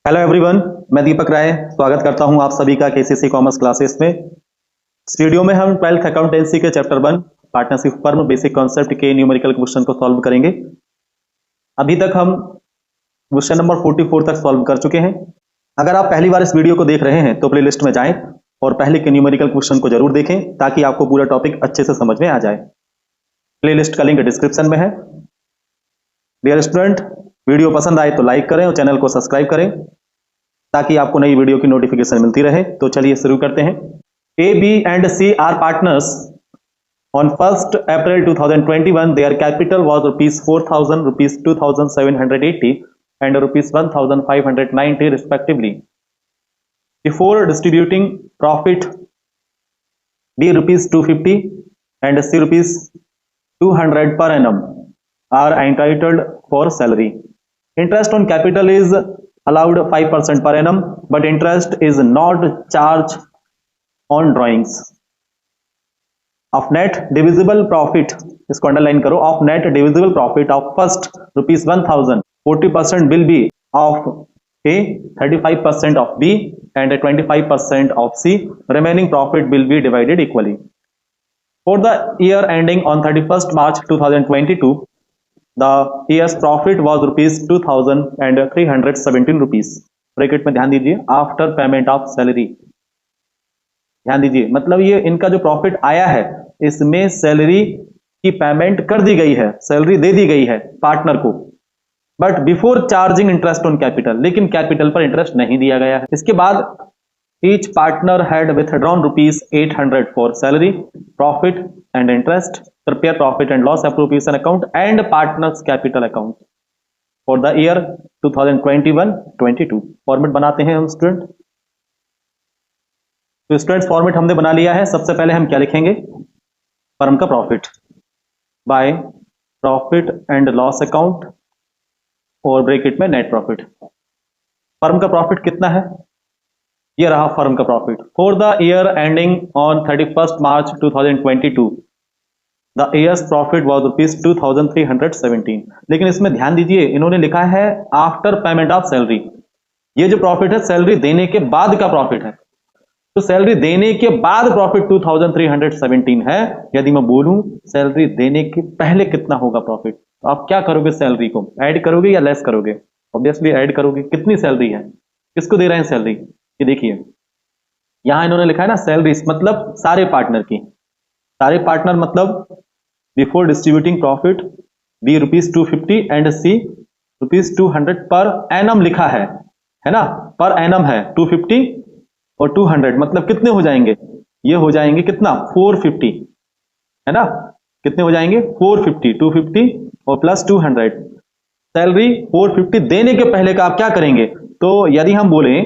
Hello everyone, मैं दीपक राय स्वागत करता हूं आप सभी का केसीसी कॉमर्स क्लासेस में। इस वीडियो में हम 12th अकाउंटेंसी के chapter 1 partnership firm basic concept के न्यूमेरिकल क्वेश्चन को सॉल्व करेंगे। अभी तक हम क्वेश्चन नंबर 44 तक सॉल्व कर चुके हैं। अगर आप पहली बार इस वीडियो को देख रहे हैं तो प्लेलिस्ट में जाएं और पहले के न्यूमेरिकल क्वेश्चन को जरूर देखें ताकि आपको पूरा टॉपिक अच्छे से समझ में आ जाए। प्लेलिस्ट का लिंक डिस्क्रिप्शन में है। डियर स्टूडेंट, वीडियो पसंद आए तो लाइक करें और चैनल को सब्सक्राइब करें ताकि आपको नई वीडियो की नोटिफिकेशन मिलती रहे। तो चलिए शुरू करते हैं। A, B and C are partners on 1st April 2021. Their capital was ₹4,000, ₹2,780 and ₹1,590 respectively. Before distributing profit, B ₹250 and C ₹200 per annum are entitled for salary. Interest on capital is allowed 5% per annum, but interest is not charged on drawings. Of net divisible profit, इसको underline करो, of net divisible profit of first ₹1,000, 40% will be of A, 35% of B and 25% of C. Remaining profit will be divided equally. For the year ending on 31st March 2022, the year's profit was ₹2,317. Bracket में ध्यान दीजिए, after payment of salary. ध्यान दीजिए, मतलब ये इनका जो profit आया है इसमें सैलरी की पेमेंट कर दी गई है, सैलरी दे दी गई है पार्टनर को, but before charging interest on capital, लेकिन कैपिटल पर इंटरेस्ट नहीं दिया गया है। इसके बाद each partner had withdrawn ₹800 for salary, profit and interest, prepare profit and loss appropriation account and partners capital account for the year 2021-22। Format बनाते हैं हम स्टूडेंट। तो स्टूडेंट फॉर्मेट हमने बना लिया है। सबसे पहले हम क्या लिखेंगे? फर्म का profit by profit and loss account और ब्रैकेट में नेट प्रॉफिट। फर्म का प्रॉफिट कितना है? ये रहा फर्म का profit for the year ending on 31st March 2022। The year's profit was ₹2,317। लेकिन इसमें ध्यान दीजिए, इन्होंने लिखा है आफ्टर पेमेंट ऑफ सैलरी। ये जो प्रॉफिट है सैलरी देने के बाद का प्रॉफिट है, तो सैलरी देने के बाद प्रॉफिट 2317 है। यदि मैं बोलूं सैलरी देने के पहले कितना होगा प्रॉफिट, तो आप क्या करोगे? सैलरी को ऐड करोगे या लेस करोगे? ऑब्वियसली ऐड करोगे। कितनी सैलरी है, किसको दे रहे हैं सैलरी? ये देखिए यहां इन्होंने लिखा है ना, सैलरी मतलब सारे पार्टनर की। सारे पार्टनर मतलब before distributing profit B ₹250 and C ₹200 पर एनम लिखा है ना, पर एनम है 250 और 200, मतलब कितने हो जाएंगे? ये हो जाएंगे कितना? 450 है ना। कितने हो जाएंगे? 450, 250 और प्लस 200। सैलरी 450 देने के पहले का आप क्या करेंगे? तो यदि हम बोले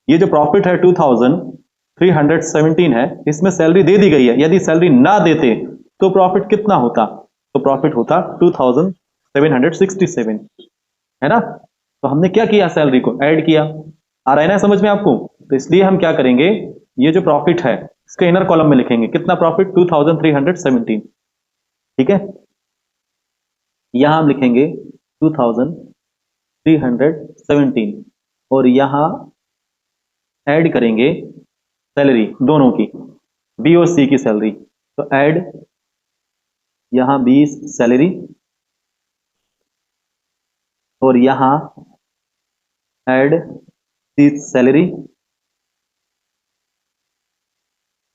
ये जो प्रॉफिट है 2317 है, इसमें सैलरी दे दी गई है, यदि सैलरी ना देते तो प्रॉफिट कितना होता? तो प्रॉफिट होता 2767 है ना। तो हमने क्या किया? सैलरी को ऐड किया। आ रहा है ना समझ में आपको? तो इसलिए हम क्या करेंगे, ये जो प्रॉफिट है इसके इनर कॉलम में लिखेंगे कितना प्रॉफिट? 2317। ठीक है, यहां हम लिखेंगे 2317 और यहां ऐड करेंगे सैलरी दोनों की, बी और सी की सैलरी। तो ऐड यहां 20 सैलरी और यहां ऐड 30 सैलरी।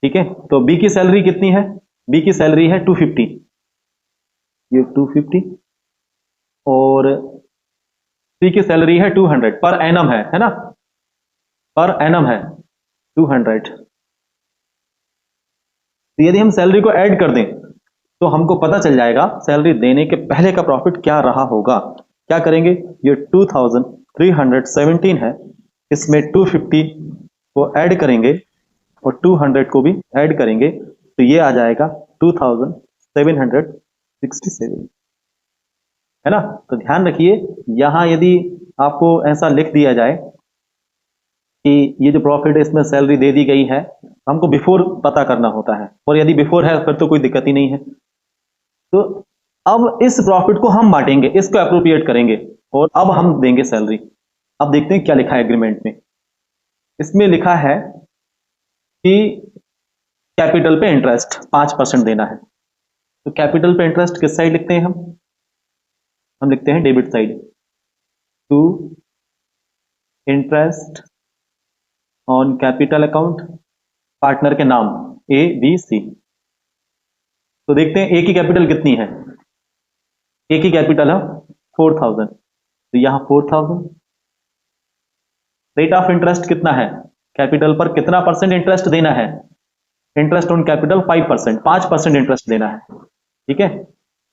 ठीक है, तो बी की सैलरी कितनी है? बी की सैलरी है 250, ये 250 और सी की सैलरी है 200 पर एनम है ना, पर एनम है 200। तो यदि हम सैलरी को ऐड कर दें तो हमको पता चल जाएगा सैलरी देने के पहले का प्रॉफिट क्या रहा होगा। क्या करेंगे? ये 2317 है, इसमें 250 को ऐड करेंगे और 200 को भी ऐड करेंगे, तो ये आ जाएगा 2767 है ना। तो ध्यान रखिए, यहां यदि आपको ऐसा लिख दिया जाए कि ये जो प्रॉफिट है इसमें सैलरी दे दी गई है, हमको बिफोर पता करना होता है, और यदि बिफोर है फिर तो कोई दिक्कत ही नहीं है। तो अब इस प्रॉफिट को हम बांटेंगे, इसको अप्रोप्रिएट करेंगे और अब हम देंगे सैलरी। अब देखते हैं क्या लिखा है एग्रीमेंट में। इसमें लिखा है कि कैपिटल पे इंटरेस्ट 5% देना है। तो कैपिटल पे इंटरेस्ट किस साइड लिखते हैं हम लिखते हैं debit side. To interest on capital account, partner के नाम ए बी सी। तो देखते हैं ए की कैपिटल कितनी है। ए की कैपिटल है 4000, तो यहां 4000। रेट ऑफ इंटरेस्ट कितना है, कैपिटल पर कितना परसेंट इंटरेस्ट देना है, इंटरेस्ट ऑन कैपिटल 5%, 5% इंटरेस्ट देना है। ठीक है,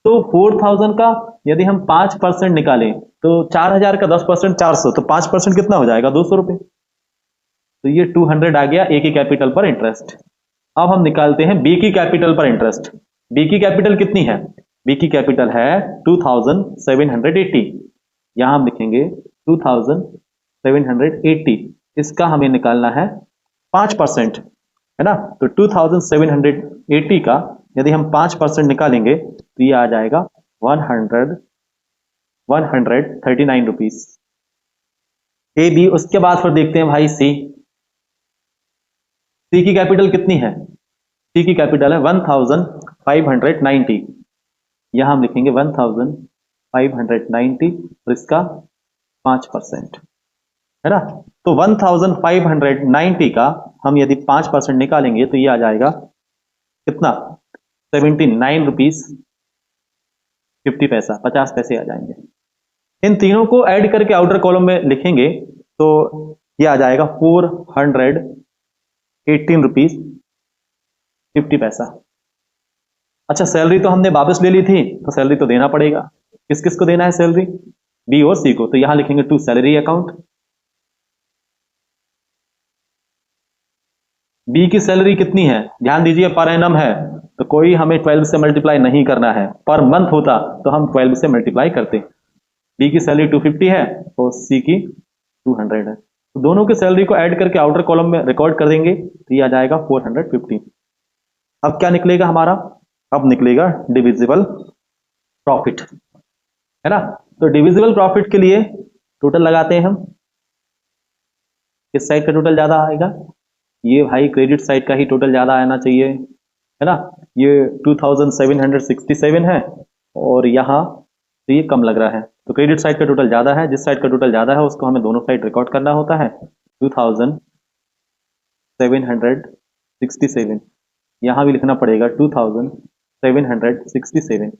तो 4000 का यदि हम 5% निकालें तो 4000 का 10% 400, तो 5% कितना हो जाएगा 200 रुपए। तो ये 200 आ गया ए की कैपिटल पर इंटरेस्ट। अब हम निकालते हैं बी की कैपिटल पर इंटरेस्ट। बी की कैपिटल कितनी है, बी की कैपिटल है 2780। यहां हम लिखेंगे 2780, इसका हमें निकालना है 5%, है ना। तो 2780 का यदि हम 5% निकालेंगे तो ये आ जाएगा 139 रुपीज ए बी। उसके बाद फिर देखते हैं भाई सी। सी की कैपिटल कितनी है, सी की कैपिटल है 1590। यहां हम लिखेंगे 1590 और इसका 5%, है ना। तो 1590 का हम यदि 5% निकालेंगे तो ये आ जाएगा कितना, 79 रुपीज 50 पैसा, 50 पैसे आ जाएंगे। इन तीनों को ऐड करके आउटर कॉलम में लिखेंगे तो ये आ जाएगा 418 रुपीज 50 पैसा। अच्छा, सैलरी तो हमने वापस ले ली थी, तो सैलरी तो देना पड़ेगा। किस किस को देना है सैलरी, बी और सी को। तो यहां लिखेंगे टू सैलरी अकाउंट। बी की सैलरी कितनी है, ध्यान दीजिए पर एनम है, तो कोई हमें 12 से मल्टीप्लाई नहीं करना है। पर मंथ होता तो हम 12 से मल्टीप्लाई करते। बी की सैलरी 250 है और सी की 200 है, तो दोनों की सैलरी को ऐड करके आउटर कॉलम में रिकॉर्ड कर देंगे तो ये आ जाएगा 450। अब क्या निकलेगा हमारा, अब निकलेगा डिविजिबल प्रॉफिट, है ना। तो डिविजिबल प्रॉफिट के लिए टोटल लगाते हैं हम। किस साइड का टोटल ज्यादा आएगा, ये भाई क्रेडिट साइड का ही टोटल ज्यादा आना चाहिए, है ना। ये 2767 है और यहाँ तो ये कम लग रहा है, तो क्रेडिट साइड का टोटल ज्यादा है। जिस साइड का टोटल ज्यादा है उसको हमें दोनों साइड रिकॉर्ड करना होता है। 2767, यहां भी लिखना पड़ेगा 2767।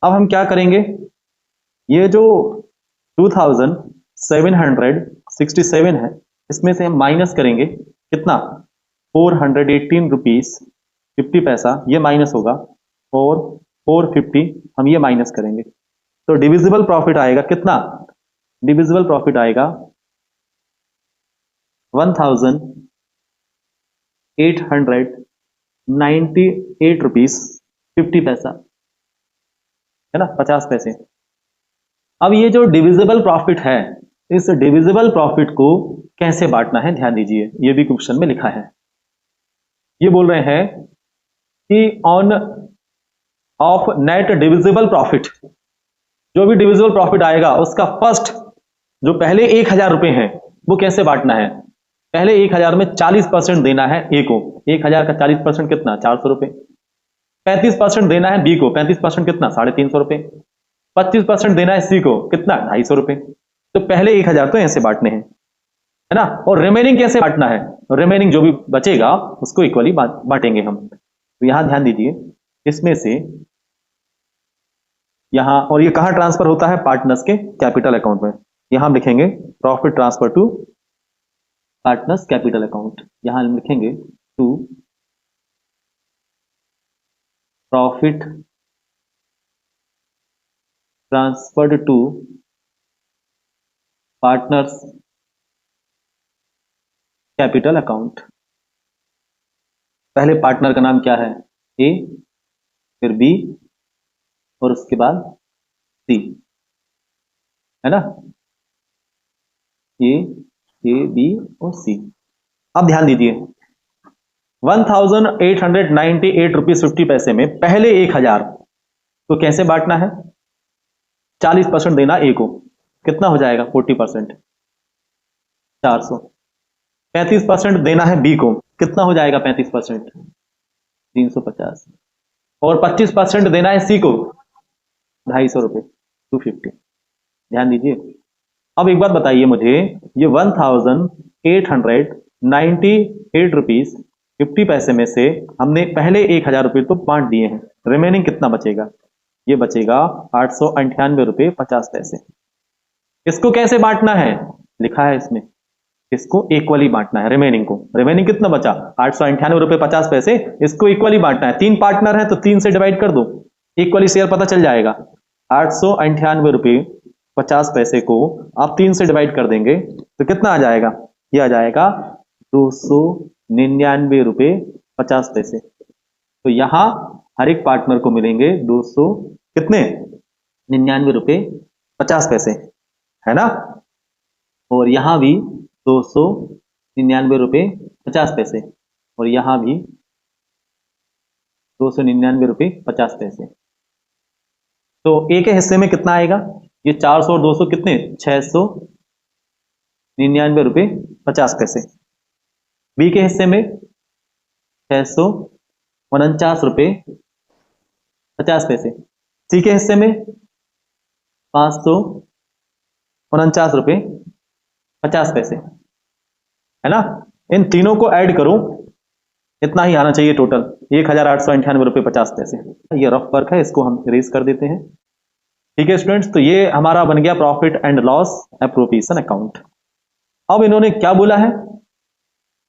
अब हम क्या करेंगे, ये जो 2767 है इसमें से हम माइनस करेंगे कितना, 418 रुपीज 50 पैसा, ये माइनस होगा, और 450 हम ये माइनस करेंगे। तो डिविजिबल प्रॉफिट आएगा कितना, डिविजिबल प्रॉफिट आएगा 1898 रुपीज 50 पैसा, है ना, 50 पैसे। अब ये जो डिविजिबल प्रॉफिट है, इस डिविजिबल प्रॉफिट को कैसे बांटना है, ध्यान दीजिए, ये भी क्वेश्चन में लिखा है। ये बोल रहे हैं कि on off net divisible profit, जो भी डिविजिबल प्रॉफिट आएगा उसका फर्स्ट जो पहले 1000 रुपए हैं वो कैसे बांटना है। पहले 1000 में 40% देना है ए को, 1000 का 40% कितना, 400 रुपए। 35% देना है बी को, 35% कितना, 350 रुपए। 25% देना है सी को, कितना, 250 रुपए। तो पहले 1000 तो ऐसे बांटने हैं, है ना। और रिमेनिंग कैसे बांटना है, रिमेनिंग जो भी बचेगा उसको इक्वली बांटेंगे हम। तो यहां ध्यान दीजिए, इसमें से यहां, और ये कहां ट्रांसफर होता है, पार्टनर्स के कैपिटल अकाउंट में। यहां हम लिखेंगे profit transfer to partners capital account. यहां हम लिखेंगे to profit transferred to partners capital account. पहले पार्टनर का नाम क्या है, ए, फिर बी और उसके बाद सी, है ना, ए बी और सी। अब ध्यान दीजिए, 1898 रुपीज 50 पैसे में पहले 1000 तो कैसे बांटना है, 40% देना ए को, कितना हो जाएगा 40%, 400। 35% देना है बी को, कितना हो जाएगा 35%? 350। और 25% देना है सी को, 250 रुपये, 250। ध्यान दीजिए। अब एक बात बताइए मुझे, ये 1898 रुपीज 50 पैसे में से हमने पहले 1000 रुपये तो बांट दिए हैं, रिमेनिंग कितना बचेगा? ये बचेगा 898 रुपये 50 पैसे। इसको कैसे बांटना है? लिखा है इसमें, इसको इक्वली बांटना है रिमेनिंग को। रिमेनिंग कितना बचा? 898 रुपये 50 पैसे। इसको इक्वली बांटना है, 3 पार्टनर है तो 3 से डिवाइड कर दो, इक्वली शेयर पता चल जाएगा। 898 रुपये 50 पैसे को आप 3 से डिवाइड कर देंगे तो कितना आ जाएगा? ये आ जाएगा 299 रुपये 50 पैसे। तो यहां हर एक पार्टनर को मिलेंगे 200 कितने 99 रुपये 50 पैसे, है ना। और यहां भी 299 रुपये 50 पैसे, और यहां भी 299 रुपये 50 पैसे। तो ए के हिस्से में कितना आएगा? ये 400 और 200 कितने? 699 रुपये 50 पैसे। बी के हिस्से में 649 रुपये 50 पैसे। सी के हिस्से में 549 रुपये 50 पैसे, है ना। इन तीनों को ऐड करो, इतना ही आना चाहिए टोटल, 1898 रुपये 50 पैसे। ये रफ वर्क है, इसको हम इरेज कर देते हैं। ठीक है स्टूडेंट्स, तो ये हमारा बन गया profit and loss appropriation account. अब इन्होंने क्या बोला है?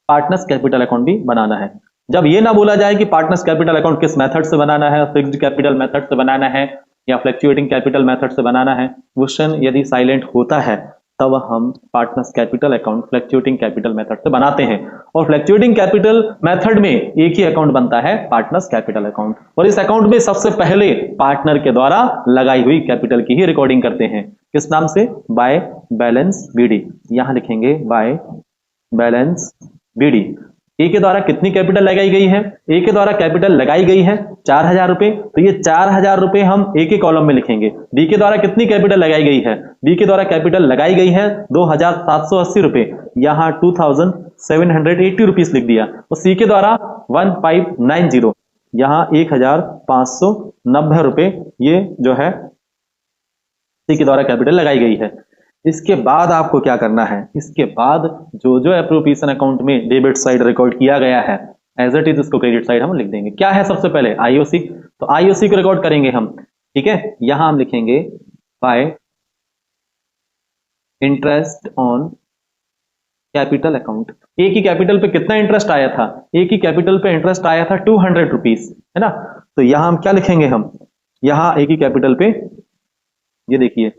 पार्टनर्स कैपिटल अकाउंट भी बनाना है। जब ये ना बोला जाए कि पार्टनर्स कैपिटल अकाउंट किस मेथड से बनाना है, फिक्स्ड कैपिटल मेथड से बनाना है या फ्लक्चुएटिंग कैपिटल मेथड से बनाना है, क्वेश्चन यदि साइलेंट होता है तब हम partners capital account fluctuating capital method से बनाते हैं। और फ्लक्चुएटिंग कैपिटल मेथड में एक ही अकाउंट बनता है, पार्टनर्स कैपिटल अकाउंट। और इस अकाउंट में सबसे पहले पार्टनर के द्वारा लगाई हुई कैपिटल की ही रिकॉर्डिंग करते हैं। किस नाम से? By balance BD. यहां लिखेंगे बाय बैलेंस बीडी। ए के द्वारा कितनी कैपिटल लगाई गई है? ए के द्वारा कैपिटल लगाई गई है 4000 रुपए, तो ये 4000 रुपए हम ए के कॉलम में लिखेंगे। बी के द्वारा कितनी कैपिटल लगाई गई है? बी के द्वारा कैपिटल लगाई गई है 2780 रुपए, यहां 2780 रुपीस लिख दिया। और सी के द्वारा 1590, यहां 1590 रुपए ये जो है सी के द्वारा कैपिटल लगाई गई है। इसके बाद आपको क्या करना है? इसके बाद जो जो एप्रोप्रिएशन अकाउंट में डेबिट साइड रिकॉर्ड किया गया है एज इट इज, इसको क्रेडिट साइड हम लिख देंगे। क्या है सबसे पहले? आईओसी। तो आईओसी को रिकॉर्ड करेंगे हम, ठीक है। यहां हम लिखेंगे by interest on capital account. A की कैपिटल पे कितना इंटरेस्ट आया था? ए की कैपिटल पे इंटरेस्ट आया था 200 रुपीज, है ना। तो यहां हम क्या लिखेंगे? हम यहां ए की कैपिटल पे, ये देखिए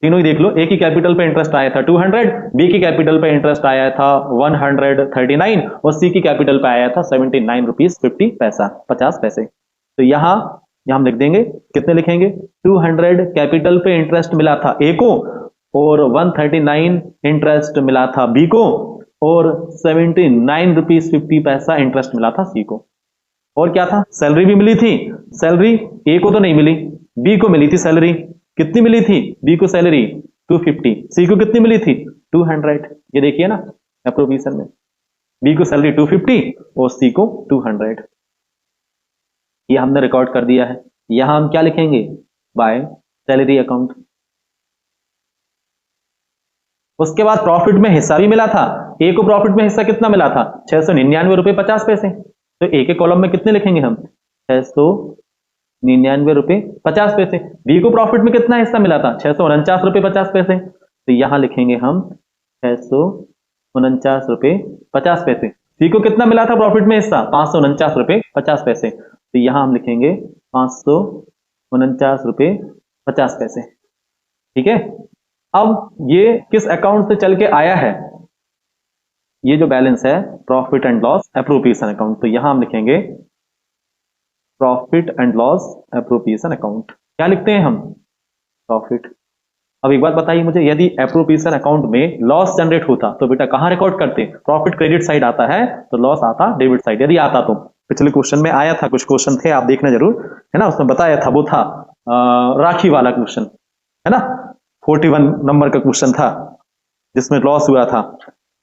तीनों ही देख लो, ए की कैपिटल पे इंटरेस्ट आया था 200, बी की कैपिटल पे इंटरेस्ट आया था 139 और सी की कैपिटल पे आया था 79 रुपीज 50 पैसे। तो यहां हम लिख देंगे, कितने लिखेंगे? 200 कैपिटल पे इंटरेस्ट मिला था ए को, और 139 इंटरेस्ट मिला था बी को, और 79 रुपीज 50 पैसा इंटरेस्ट मिला था सी को। और क्या था? सैलरी भी मिली थी। सैलरी ए को तो नहीं मिली, बी को मिली थी सैलरी। कितनी मिली थी? बी को सैलरी 250, सी को कितनी मिली थी? 200। ये देखिए ना एप्रोप्रिएशन में, बी को सैलरी 250 और सी को 200। ये हमने रिकॉर्ड कर दिया है। यहां हम क्या लिखेंगे? By salary account. उसके बाद प्रॉफिट में हिस्सा भी मिला था। ए को प्रॉफिट में हिस्सा कितना मिला था? 699 रुपये 50 पैसे। तो ए के कॉलम में कितने लिखेंगे हम? 699 रुपये 50 पैसे। बी को प्रॉफिट में कितना हिस्सा मिला था? 649 रुपये 50 पैसे। तो यहां लिखेंगे हम 649 रुपये 50 पैसे। सी को कितना मिला था प्रॉफिट में हिस्सा? 549 रुपये 50 पैसे। तो यहां हम लिखेंगे 549 रुपये 50 पैसे, ठीक है। अब ये किस अकाउंट से चल के आया है? ये जो बैलेंस है profit and loss appropriation account. तो यहां हम लिखेंगे profit and loss appropriation account. क्या लिखते हैं हम? प्रॉफिट। अब एक बात बताइए मुझे, यदि एप्रोप्रिएशन अकाउंट में लॉस जनरेट होता तो बेटा कहां रिकॉर्ड करते? प्रॉफिट क्रेडिट साइड आता है तो लॉस आता डेबिट साइड। यदि आता तो पिछले क्वेश्चन में आया था, कुछ क्वेश्चन थे आप देखना जरूर, है ना। उसमें बताया था, वो था राखी वाला क्वेश्चन, है ना। 41 नंबर का क्वेश्चन था जिसमें लॉस हुआ था।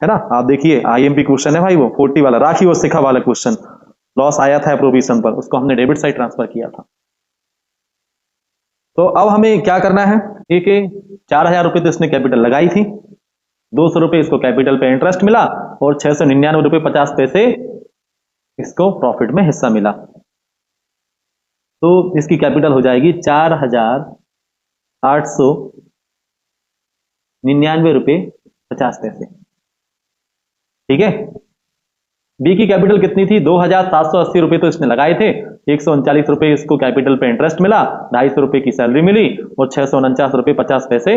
है ना। आप देखिए आईएमपी क्वेश्चन है भाई, वो 40 वाला राखी और शिखा वाला क्वेश्चन, लॉस आया था प्रोविजन पर, उसको हमने डेबिट साइड ट्रांसफर किया था। तो अब हमें क्या करना है, एक 4,000 रुपये तो इसने कैपिटल लगाई थी, 200 रुपये इसको कैपिटल पे इंटरेस्ट मिला और 699 रुपये 50 पैसे इसको प्रॉफिट में हिस्सा मिला। तो इसकी कैपिटल हो जाएगी 4,899 रुपये 50 पैसे। ठीक है, बी की कैपिटल कितनी थी, 2,780 रुपये तो इसने लगाए थे, 139 रुपये इसको कैपिटल पे इंटरेस्ट मिला, 250 रुपये की सैलरी मिली और 649 रुपये 50 पैसे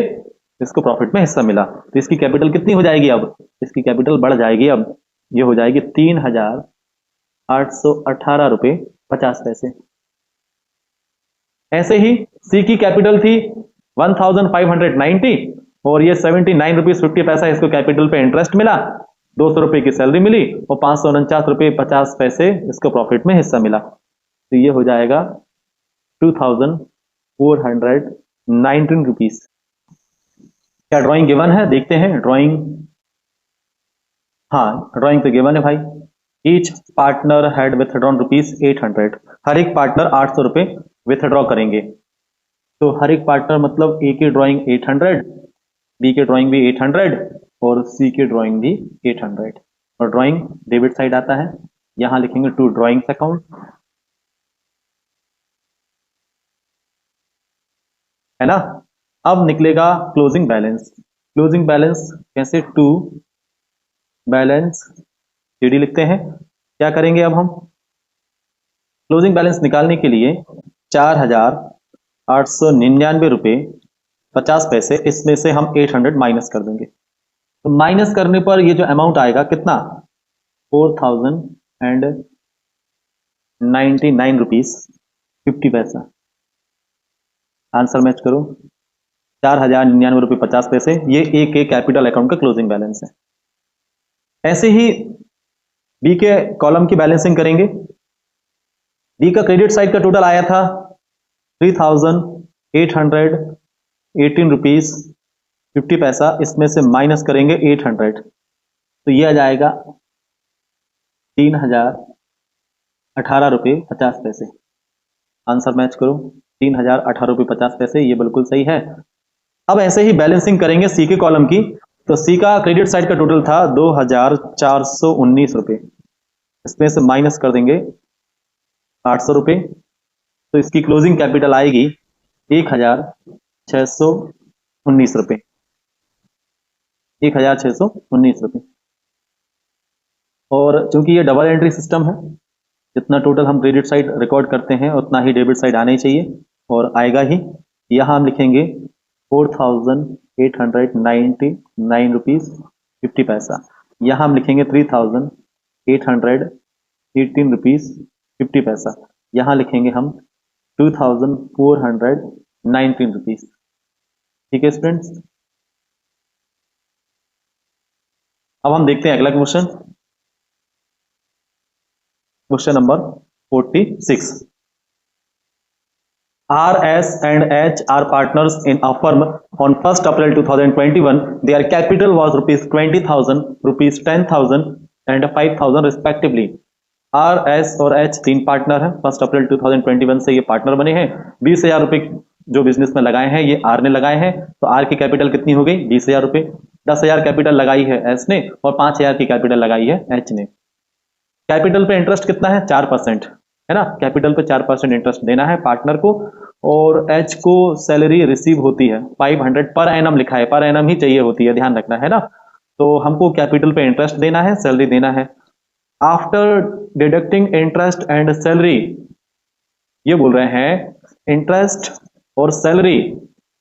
इसको प्रॉफिट में हिस्सा मिला। तो इसकी कैपिटल कितनी हो जाएगी, अब इसकी कैपिटल बढ़ जाएगी, अब ये हो जाएगी 3,818 रुपये 50 पैसे। ऐसे ही सी की कैपिटल थी 1,590 और ये 79 रुपीज 50 पैसा इसको कैपिटल पे इंटरेस्ट मिला, 200 रुपये की सैलरी मिली और 549 रुपये 50 पैसे इसको प्रॉफिट में हिस्सा मिला। तो ये हो जाएगा 2,419 रुपीज। क्या ड्राइंग गिवन है, देखते हैं ड्राइंग। हाँ ड्राइंग तो गिवन है भाई। Each partner had withdrawn rupees 800, हर एक पार्टनर 800 रुपये विथड्रॉ करेंगे। तो हर एक पार्टनर मतलब ए की ड्राइंग 800, बी के ड्राइंग भी 800 और सी की ड्राइंग भी 800। और ड्राइंग डेबिट साइड आता है, यहां लिखेंगे टू ड्राइंग्स अकाउंट, है ना। अब निकलेगा क्लोजिंग बैलेंस। क्लोजिंग बैलेंस कैसे, टू बैलेंस सीडी लिखते हैं। क्या करेंगे अब हम, क्लोजिंग बैलेंस निकालने के लिए 4,899 रुपये 50 पैसे, इसमें से हम 800 माइनस कर देंगे। तो माइनस करने पर ये जो अमाउंट आएगा कितना, 4,099 रुपीज 50 पैसा। आंसर मैच करो, 4,099 रुपये 50 पैसे, ये ए के कैपिटल अकाउंट का क्लोजिंग बैलेंस है। ऐसे ही बी के कॉलम की बैलेंसिंग करेंगे। बी का क्रेडिट साइड का टोटल आया था 3,818 रुपीज 50 पैसा, इसमें से माइनस करेंगे 800, तो ये आ जाएगा 3,018 रुपये 50 पैसे। आंसर मैच करो, 3,018 रुपये 50 पैसे, ये बिल्कुल सही है। अब ऐसे ही बैलेंसिंग करेंगे सी के कॉलम की। तो सी का क्रेडिट साइड का टोटल था 2,419 रुपये, इसमें से माइनस कर देंगे 800 रुपये, तो इसकी क्लोजिंग कैपिटल आएगी 1,619 रुपये, 1,619 रुपये। और चूंकि ये डबल एंट्री सिस्टम है, जितना टोटल हम क्रेडिट साइड रिकॉर्ड करते हैं उतना ही डेबिट साइड आना ही चाहिए और आएगा ही। यहाँ हम लिखेंगे 4,899 रुपीज 50 पैसा, यहाँ हम लिखेंगे 3,818 रुपीज 50 पैसा, यहाँ लिखेंगे हम 2,419 रुपीज। ठीक है स्टूडेंट्स, अब हम देखते हैं अगला question, question number 46। R, S and H are partners in a firm on 1st April 2021. Their capital was rupees 20,000, rupees 10,000 and 5,000 respectively. R, S और H तीन पार्टनर हैं, 1 अप्रैल 2021 से ये पार्टनर बने हैं। 20,000 रुपये जो बिजनेस में लगाए हैं ये R ने लगाए हैं, तो R की कैपिटल कितनी हो गई, 20,000 रुपये। 10,000 कैपिटल लगाई है S ने और 5,000 की कैपिटल लगाई है H ने। कैपिटल पे इंटरेस्ट कितना है, 4%, है ना। कैपिटल पे 4% इंटरेस्ट देना है पार्टनर को, और एच को सैलरी रिसीव होती है 500 पर एनम, लिखा है पर एनम ही चाहिए होती है, ध्यान रखना है ना। तो हमको कैपिटल पे इंटरेस्ट देना है, सैलरी देना है। After deducting interest and salary, ये बोल रहे हैं इंटरेस्ट और सैलरी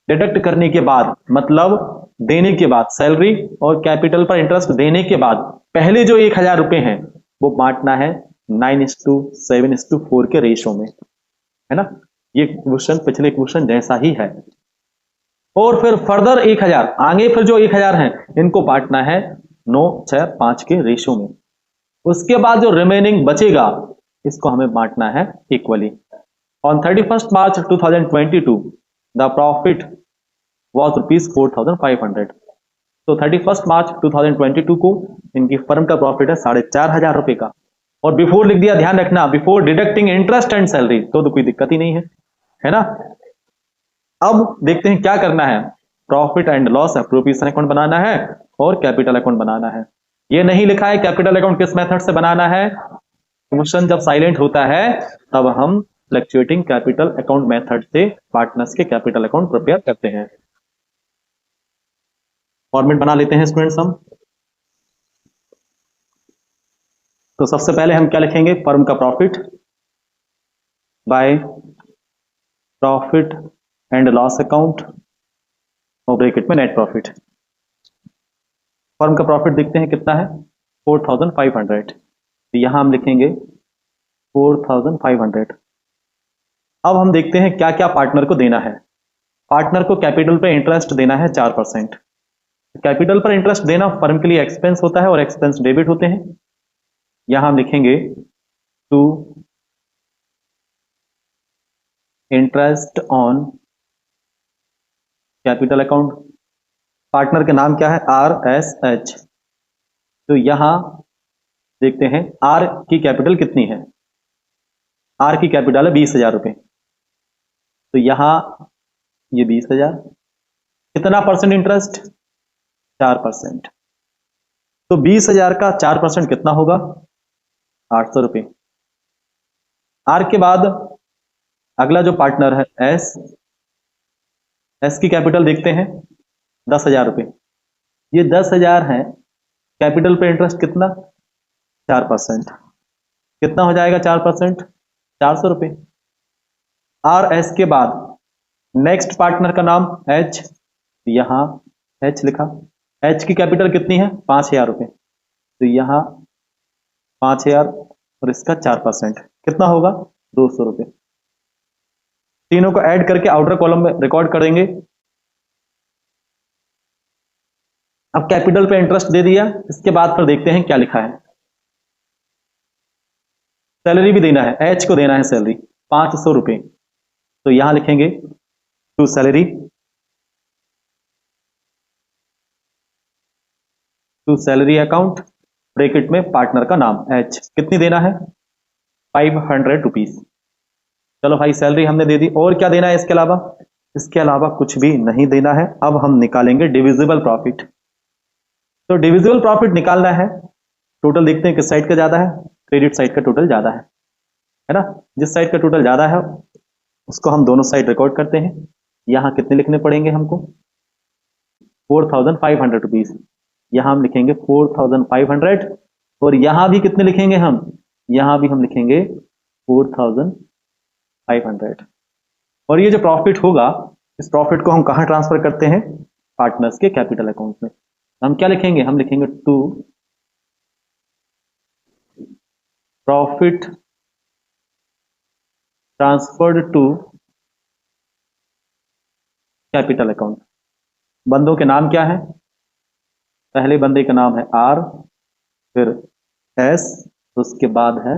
डिडक्ट करने के बाद, मतलब देने के बाद, सैलरी और कैपिटल पर इंटरेस्ट देने के बाद पहले जो 1,000 रुपये हैं वो बांटना है 9:7:4 के रेशो में, है ना। ये क्वेश्चन पिछले क्वेश्चन जैसा ही है। और फिर फर्दर 1,000 आगे, फिर जो 1,000 हैं इनको बांटना है 9:6:5 के रेशो में। उसके बाद जो रिमेनिंग बचेगा इसको हमें बांटना है equally. On 31st March 2022 the profit was rupees 4,500। तो 31 मार्च 2022 को इनकी फर्म का प्रॉफिट है 4,500 रुपए का, और बिफोर लिख दिया, ध्यान रखना before deducting interest and salary, तो कोई दिक्कत ही नहीं है ना। अब देखते हैं क्या करना है, profit and loss appropriation account बनाना है और कैपिटल अकाउंट बनाना है। ये नहीं लिखा है कैपिटल अकाउंट किस मेथड से बनाना है, क्वेश्चन जब साइलेंट होता है तब हम फ्लक्चुएटिंग कैपिटल अकाउंट मेथड से पार्टनर्स के कैपिटल अकाउंट प्रिपेयर करते हैं। फॉर्मेट बना लेते हैं स्टूडेंट्स हम। तो सबसे पहले हम क्या लिखेंगे, फर्म का profit by profit and loss account और ब्रैकेट में नेट प्रॉफिट। फर्म का प्रॉफिट देखते हैं कितना है 4,500, तो यहां हम लिखेंगे 4,500। अब हम देखते हैं क्या क्या पार्टनर को देना है। पार्टनर को कैपिटल पर इंटरेस्ट देना है 4%। कैपिटल पर इंटरेस्ट देना फर्म के लिए एक्सपेंस होता है और एक्सपेंस डेबिट होते हैं। यहां हम लिखेंगे to interest on capital account. Partner का नाम क्या है, RSH। तो यहां देखते हैं आर की कैपिटल कितनी है, आर की कैपिटल है 20,000 रुपए, तो यहां ये 20,000, कितना परसेंट इंटरेस्ट 4%, तो 20,000 का 4% कितना होगा 800 रुपए। आर के बाद अगला जो पार्टनर है एस की कैपिटल देखते हैं 10,000 रुपए, ये 10,000 है, कैपिटल पे इंटरेस्ट कितना 4%, कितना हो जाएगा 4%, 400 रुपए। RS के बाद नेक्स्ट पार्टनर का नाम H, यहां H लिखा, H की कैपिटल कितनी है 5,000 रुपए, तो यहां 5,000 और इसका 4%, कितना होगा 200 रुपए। तीनों को ऐड करके आउटर कॉलम में रिकॉर्ड करेंगे। अब कैपिटल पे इंटरेस्ट दे दिया, इसके बाद फिर देखते हैं क्या लिखा है। सैलरी भी देना है, एच को देना है सैलरी 500 रुपए, तो यहां लिखेंगे to salary, to salary account, bracket में पार्टनर का नाम एच, कितनी देना है 500 रुपीज। चलो भाई सैलरी हमने दे दी, और क्या देना है इसके अलावा, इसके अलावा कुछ भी नहीं देना है। अब हम निकालेंगे डिविजिबल प्रॉफिट। तो डिविजिबल प्रॉफिट निकालना है, टोटल देखते हैं किस साइड का ज्यादा है, क्रेडिट साइड का टोटल ज्यादा है ना। जिस साइड का टोटल ज्यादा है उसको हम दोनों साइड रिकॉर्ड करते हैं। यहां कितने लिखने पड़ेंगे हमको 4,500 रुपीज, यहां हम लिखेंगे 4,500, और यहां भी कितने लिखेंगे हम, यहां भी हम लिखेंगे 4,500। और ये जो प्रॉफिट होगा, इस प्रॉफिट को हम कहां ट्रांसफर करते हैं, पार्टनर्स के कैपिटल अकाउंट में। हम क्या लिखेंगे, हम लिखेंगे to profit transferred to capital account. बंदों के नाम क्या है, पहले बंदे का नाम है आर, फिर एस, उसके बाद है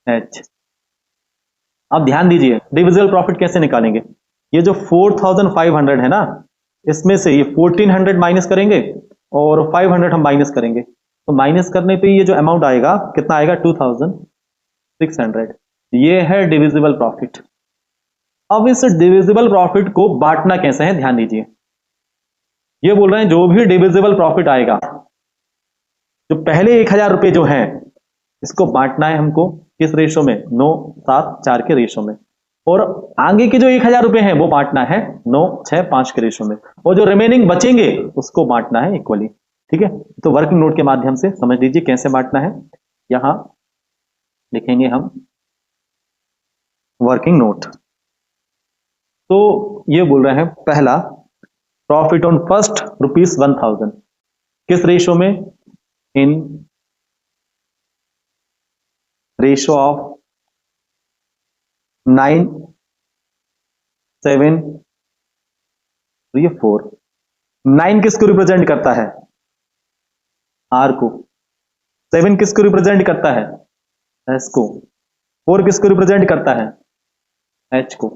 एच। अब ध्यान दीजिए डिविजिबल प्रॉफिट कैसे निकालेंगे। ये जो 4,500 है ना, इसमें से ये 1,400 माइनस करेंगे और 500 हम माइनस करेंगे, तो माइनस करने पे ये जो अमाउंट आएगा कितना आएगा 2,600। ये है डिविजिबल प्रॉफिट। अब इस डिविजिबल प्रॉफिट को बांटना कैसे है, ध्यान दीजिए। ये बोल रहे हैं जो भी डिविजिबल प्रॉफिट आएगा, जो पहले 1,000 रुपए जो है, इसको बांटना है हमको किस रेशो में, 9:7:4 के रेशो में, और आगे के जो 1,000 रुपए हैं वो बांटना है 9:6:5 के रेशो में, और जो रिमेनिंग बचेंगे उसको बांटना है इक्वली। ठीक है, तो वर्किंग नोट के माध्यम से समझ लीजिए कैसे बांटना है। यहां लिखेंगे हम वर्किंग नोट। तो ये बोल रहे हैं पहला प्रॉफिट ऑन फर्स्ट ₹1,000 किस रेशो में, इन रेशो ऑफ 9:7:4। 9 किसको रिप्रेजेंट करता है, आर को। 7 किसको रिप्रेजेंट करता है, एस को। 4 किसको रिप्रेजेंट करता है, एच को।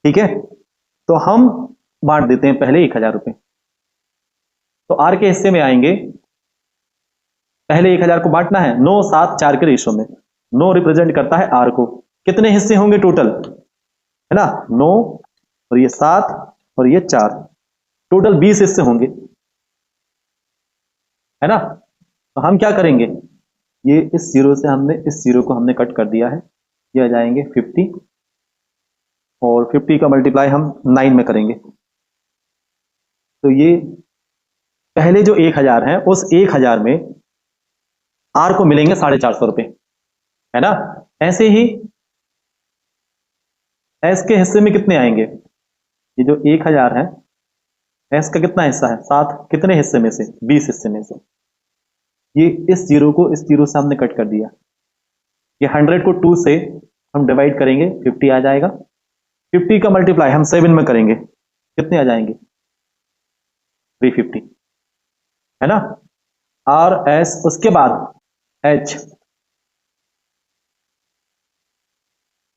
ठीक है, तो हम बांट देते हैं पहले 1000 रुपए। तो आर के हिस्से में आएंगे, पहले 1000 को बांटना है 9, 7, 4 के रेशो में। 9 रिप्रेजेंट करता है आर को। कितने हिस्से होंगे टोटल, है ना, 9 और ये 7 और ये 4, टोटल 20 हिस्से होंगे, है ना। तो हम क्या करेंगे, ये इस जीरो से हमने इस जीरो को हमने कट कर दिया है, ये आ जाएंगे 50 और 50 का मल्टीप्लाई हम 9 में करेंगे। तो ये पहले जो 1000 है उस 1000 में आर को मिलेंगे 450 रुपए, है ना। ऐसे ही एस के हिस्से में कितने आएंगे, ये जो 1000 है एस का कितना हिस्सा है 7, कितने हिस्से में से 20 हिस्से में से। ये इस जीरो को इस जीरो से हमने कट कर दिया, ये 100 को 2 से हम डिवाइड करेंगे 50 आ जाएगा। 50 का मल्टीप्लाई हम 7 में करेंगे, कितने आ जाएंगे 350, है ना। आर एस, उसके बाद एच।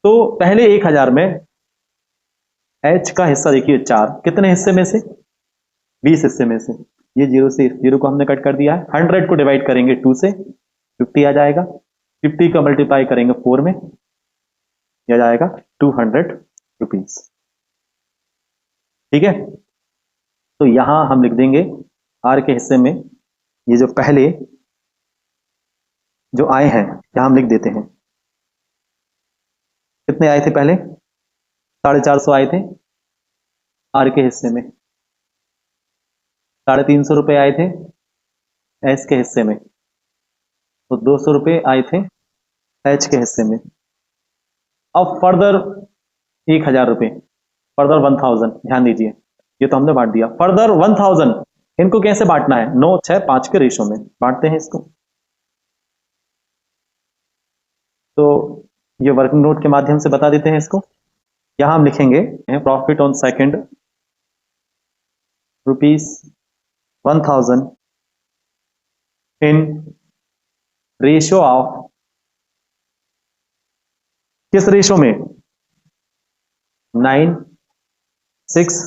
तो पहले 1000 में एच का हिस्सा देखिए 4, कितने हिस्से में से 20 हिस्से में से। ये जीरो से इस जीरो को हमने कट कर दिया है। 100 को डिवाइड करेंगे 2 से, 50 आ जाएगा। 50 का मल्टीप्लाई करेंगे 4 में, यह आ जाएगा 200 रुपीज, ठीक है। तो यहां हम लिख देंगे आर के हिस्से में ये जो पहले जो आए हैं यहां हम लिख देते हैं। कितने आए थे पहले, 450 आए थे आर के हिस्से में, 350 रुपए आए थे एस के हिस्से में, तो 200 रुपए आए थे एच के हिस्से में। अब फर्दर 1000 रुपए, फर्दर 1000, ध्यान दीजिए ये तो हमने बांट दिया। फर्दर 1000 इनको कैसे बांटना है, 9, 6, 5 के रेशो में बांटते हैं इसको। तो ये वर्किंग नोट के माध्यम से बता देते हैं इसको। यहां हम लिखेंगे profit on second ₹1000 in ratio of, किस रेशो में, 9, 6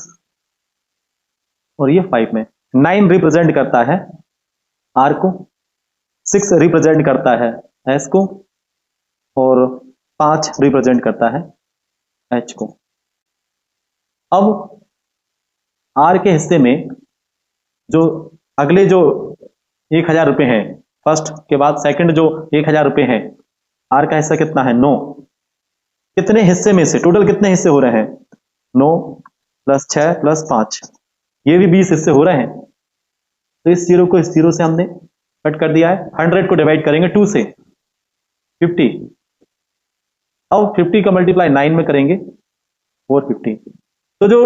और ये 5 में। 9 रिप्रेजेंट करता है आर को, 6 रिप्रेजेंट करता है एस को और 5 रिप्रेजेंट करता है एच को। अब आर के हिस्से में जो अगले जो 1000 रुपए हैं, फर्स्ट के बाद सेकंड जो 1000 रुपए हैं, आर का हिस्सा कितना है 9, कितने हिस्से में से, टोटल कितने हिस्से हो रहे हैं 9 + 6 + 5, ये भी 20 हिस्से हो रहे हैं। तो इस जीरो को इस जीरो से हमने कट कर दिया है। 100 को डिवाइड करेंगे 2 से, 50। अब 50 का मल्टीप्लाई 9 में करेंगे 450। तो जो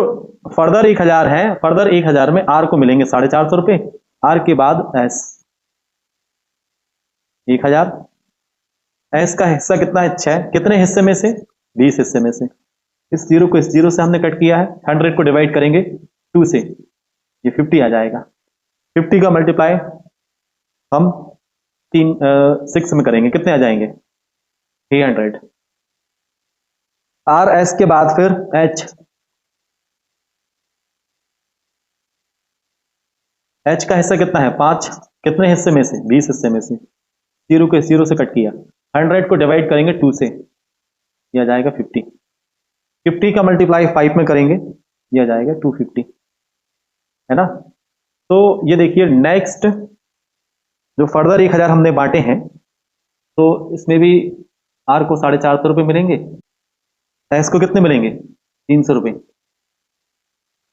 फर्दर 1000 है, फर्दर 1000 में आर को मिलेंगे 450 रुपए, आर के बाद एस 1000, एस का हिस्सा कितना है 6, कितने हिस्से में से 20 हिस्से में से। इस जीरो को इस जीरो से हमने कट किया है। 100 को डिवाइड करेंगे 2 से, ये 50 आ जाएगा। 50 का मल्टीप्लाई हम 6 में करेंगे, कितने आ जाएंगे 300। आर एस के बाद फिर एच, एच का हिस्सा कितना है 5, कितने हिस्से में से 20 हिस्से में से। जीरो को इस जीरो से कट किया। 100 को डिवाइड करेंगे 2 से, यह आ जाएगा 50। 50 का मल्टीप्लाई 5 में करेंगे, यह आ जाएगा 250, है ना। तो ये देखिए नेक्स्ट जो फर्दर 1000 हमने बांटे हैं, तो इसमें भी आर को 450 रुपए मिलेंगे, एस को कितने मिलेंगे 300 रुपए,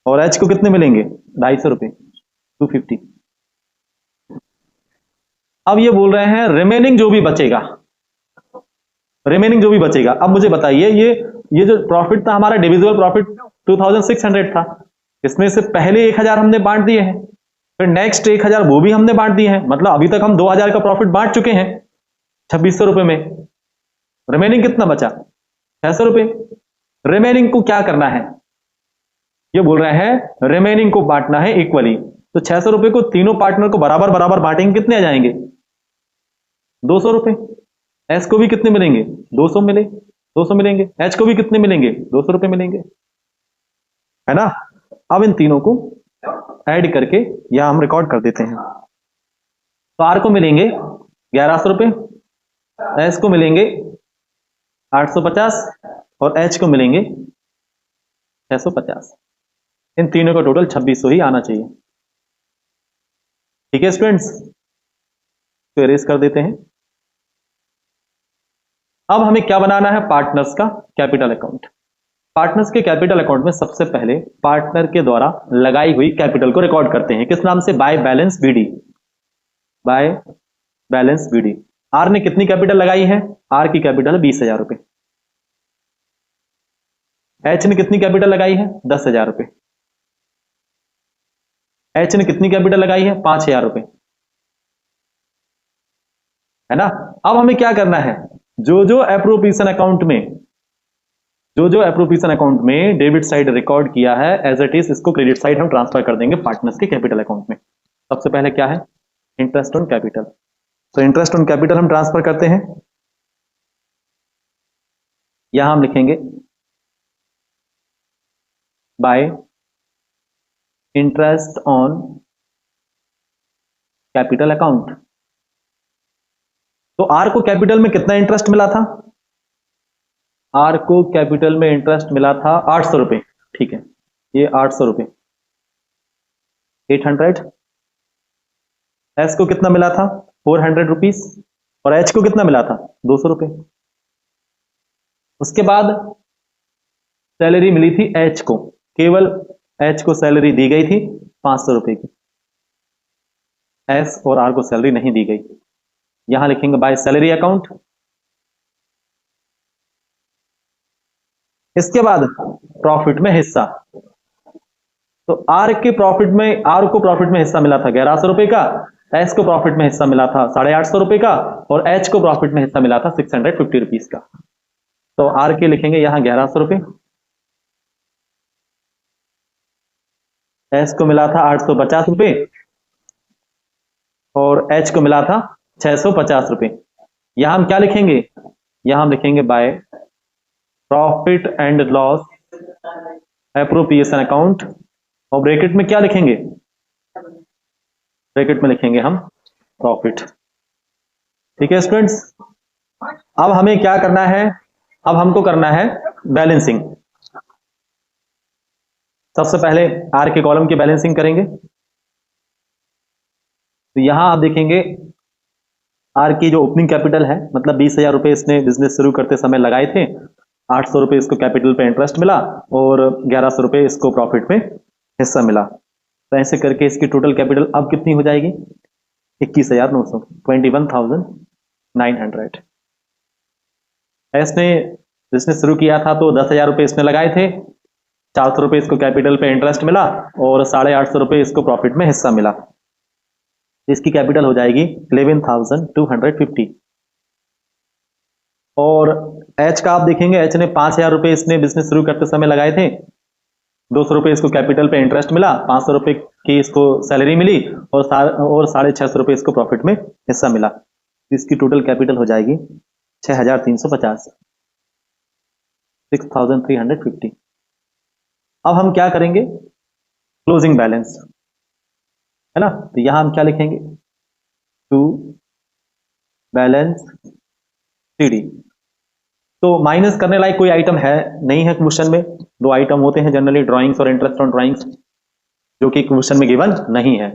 और एच को कितने मिलेंगे 250 रुपए, 250। अब ये बोल रहे हैं रिमेनिंग जो भी बचेगा, रिमेनिंग जो भी बचेगा। अब मुझे बताइए ये जो प्रॉफिट था हमारा डिविजिबल प्रॉफिट 2600 था, इसमें से पहले 1000 हमने बांट दिए हैं, फिर नेक्स्ट 1000 वो भी हमने बांट दिए हैं, मतलब अभी तक हम 2000 का प्रॉफिट बांट चुके हैं 2600 रुपए में। रिमेनिंग कितना बचा 600 रुपए। रिमेनिंग को क्या करना है, ये बोल रहे हैं रिमेनिंग को बांटना है इक्वली। तो 600 रुपए को तीनों पार्टनर को बराबर बराबर बांटेंगे, कितने आ जाएंगे 200 रुपए। एस को भी कितने मिलेंगे 200 मिले, 200 मिलेंगे। एच को भी कितने मिलेंगे 200 रुपए मिलेंगे, है ना। अब इन तीनों को ऐड करके यहां हम रिकॉर्ड कर देते हैं। तो आर को मिलेंगे 1100 रुपये, एस को मिलेंगे 850 और एच को मिलेंगे 650। इन तीनों का टोटल 2600 ही आना चाहिए। ठीक है स्टूडेंट्स, तो इरेज कर देते हैं। अब हमें क्या बनाना है, पार्टनर्स का कैपिटल अकाउंट। पार्टनर्स के कैपिटल अकाउंट में सबसे पहले पार्टनर के द्वारा लगाई हुई कैपिटल को रिकॉर्ड करते हैं। किस नाम से, by balance BD. By balance BD. R ने कितनी कैपिटल लगाई है, आर की कैपिटल है 20,000 रुपए। एच ने कितनी कैपिटल लगाई है, 10,000 रुपए। एच ने कितनी कैपिटल लगाई है, 5,000 रुपए, है ना। अब हमें क्या करना है, जो जो एप्रोप्रिएशन अकाउंट में डेबिट साइड रिकॉर्ड किया है एज इट इज, इसको क्रेडिट साइड हम ट्रांसफर कर देंगे पार्टनर्स के कैपिटल अकाउंट में। सबसे पहले क्या है, इंटरेस्ट ऑन कैपिटल। तो इंटरेस्ट ऑन कैपिटल हम ट्रांसफर करते हैं। यहां हम लिखेंगे by interest on capital account. तो आर को कैपिटल में कितना इंटरेस्ट मिला था, आर को कैपिटल में इंटरेस्ट मिला था 800 रुपए। ठीक है, ये 800 रुपए, 800। एस को कितना मिला था, 400 रुपीज। और एच को कितना मिला था, 200 रुपए। उसके बाद सैलरी मिली थी एच को, केवल एच को सैलरी दी गई थी 500 रुपए की। एस और आर को सैलरी नहीं दी गई। यहां लिखेंगे बाय सैलरी अकाउंट। इसके बाद प्रॉफिट में हिस्सा। तो आर को प्रॉफिट में हिस्सा मिला था 1100 रुपए का, एस को प्रॉफिट में हिस्सा मिला था 850 रुपए का, और एच को प्रॉफिट में हिस्सा मिला था 650 रुपीज का। तो आर के लिखेंगे यहां 1100 रुपए, एस को मिला था 850 रुपए, और एच को मिला था 650 रुपए। यहां हम क्या लिखेंगे, यहां हम लिखेंगे by profit and loss appropriation account, और ब्रैकेट में क्या लिखेंगे, ब्रैकेट में लिखेंगे हम प्रॉफिट। ठीक है स्टूडेंट्स, अब हमें क्या करना है, अब हमको करना है बैलेंसिंग। सबसे पहले आर के कॉलम की बैलेंसिंग करेंगे। तो यहां आप देखेंगे आर की जो ओपनिंग कैपिटल है, मतलब 20,000 रुपए इसने बिजनेस शुरू करते समय लगाए थे, 800 रुपए इसको कैपिटल पे इंटरेस्ट मिला और 1100 रुपए इसको प्रॉफिट में हिस्सा मिला। तो ऐसे करके इसकी टोटल कैपिटल अब कितनी हो जाएगी, 21,900, 21,900। इसने बिजनेस शुरू किया था तो 10,000 रुपए इसने लगाए थे, 400 रुपए इसको कैपिटल पे इंटरेस्ट मिला और 850 रुपए इसको प्रॉफिट में हिस्सा मिला। इसकी कैपिटल हो जाएगी 11,250। और एच का आप देखेंगे, एच ने 5,000 रुपए इसने बिजनेस शुरू करते समय लगाए थे, 200 रुपए इसको कैपिटल पे इंटरेस्ट मिला, 500 रुपए की इसको सैलरी मिली और 650 रुपए इसको प्रॉफिट में हिस्सा मिला। इसकी टोटल कैपिटल हो जाएगी 6,350, 6,350। अब हम क्या करेंगे, क्लोजिंग बैलेंस, है ना। तो यहां हम क्या लिखेंगे, टू बैलेंस सीडी। तो माइनस करने लायक कोई आइटम है नहीं है क्वेश्चन में। दो आइटम होते हैं जनरली, ड्राइंग्स और इंटरेस्ट ऑन ड्राइंग्स, जो कि क्वेश्चन में गिवन नहीं है।